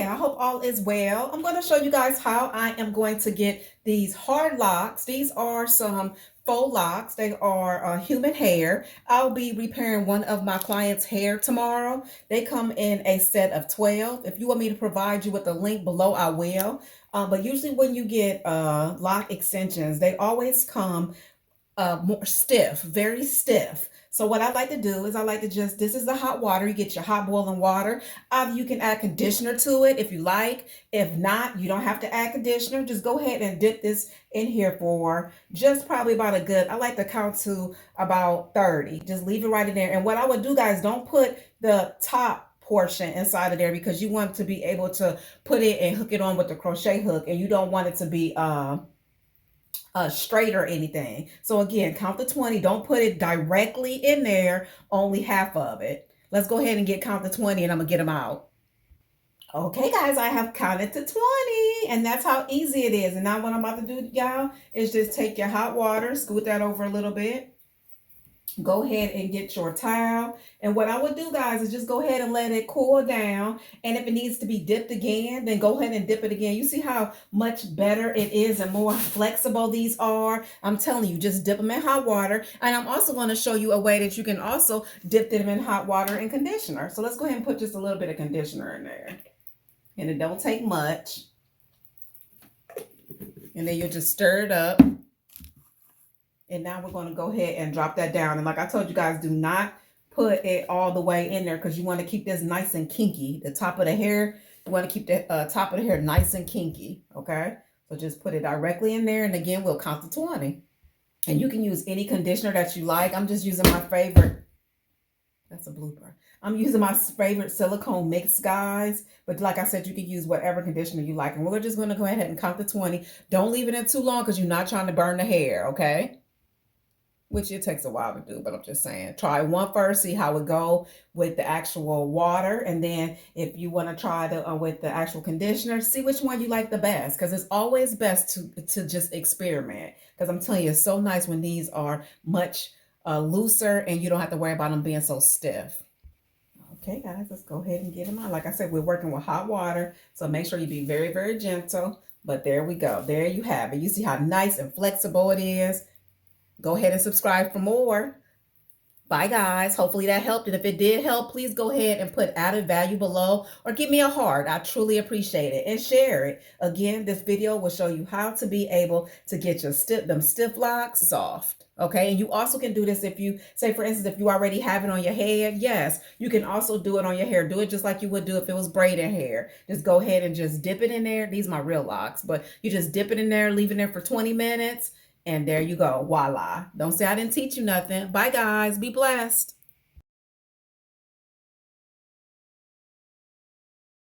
I hope all is well. I'm going to show you guys how I am going to get these hard locks. These are some faux locks. They are human hair. I'll be repairing one of my clients' hair tomorrow. They come in a set of 12. If you want me to provide you with a link below, I will. But usually when you get lock extensions, they always come more stiff, very stiff. So what I like to do is I like to just, this is the hot water. You get your hot boiling water. You can add conditioner to it if you like. If not, you don't have to add conditioner. Just go ahead and dip this in here for just probably about a good, I like to count to about 30. Just leave it right in there. And what I would do, guys, don't put the top portion inside of there because you want to be able to put it and hook it on with the crochet hook, and you don't want it to be straight or anything. So again, count to 20. Don't put it directly in there, only half of it. Let's go ahead and count to 20 and I'm gonna get them out. Okay, guys, I have counted to 20, and that's how easy it is. And now what I'm about to do, y'all, is just take your hot water, scoot that over a little bit. Go ahead and get your towel. And what I would do, guys, is just go ahead and let it cool down. And if it needs to be dipped again, then go ahead and dip it again. You see how much better it is and more flexible these are? I'm telling you, just dip them in hot water. And I'm also going to show you a way that you can also dip them in hot water and conditioner. So let's go ahead and put just a little bit of conditioner in there. And it don't take much. And then you'll just stir it up. And now we're going to go ahead and drop that down. And like I told you guys, do not put it all the way in there because you want to keep this nice and kinky. The top of the hair, you want to keep the top of the hair nice and kinky, okay? So just put it directly in there. And again, we'll count to 20. And you can use any conditioner that you like. I'm just using my favorite. That's a blooper. I'm using my favorite silicone mix, guys. But like I said, you can use whatever conditioner you like. And we're just going to go ahead and count to 20. Don't leave it in too long because you're not trying to burn the hair, okay? Which it takes a while to do, but I'm just saying, try one first, see how it go with the actual water. And then if you want to try with the actual conditioner, see which one you like the best. Because it's always best to just experiment. Because I'm telling you, it's so nice when these are much looser and you don't have to worry about them being so stiff. Okay, guys, let's go ahead and get them out. Like I said, we're working with hot water, so make sure you be very, very gentle. But there we go. There you have it. You see how nice and flexible it is. Go ahead and subscribe for more. Bye, guys. Hopefully that helped. And if it did help, please go ahead and put added value below or give me a heart. I truly appreciate it. And share it. Again, this video will show you how to be able to get your stiff locks soft. Okay, and you also can do this if you, say for instance, if you already have it on your head. Yes, you can also do it on your hair. Do it just like you would do if it was braided hair. Just go ahead and just dip it in there. These are my real locks, but you just dip it in there, leave it there for 20 minutes. And there you go. Voila. Don't say I didn't teach you nothing. Bye, guys. Be blessed.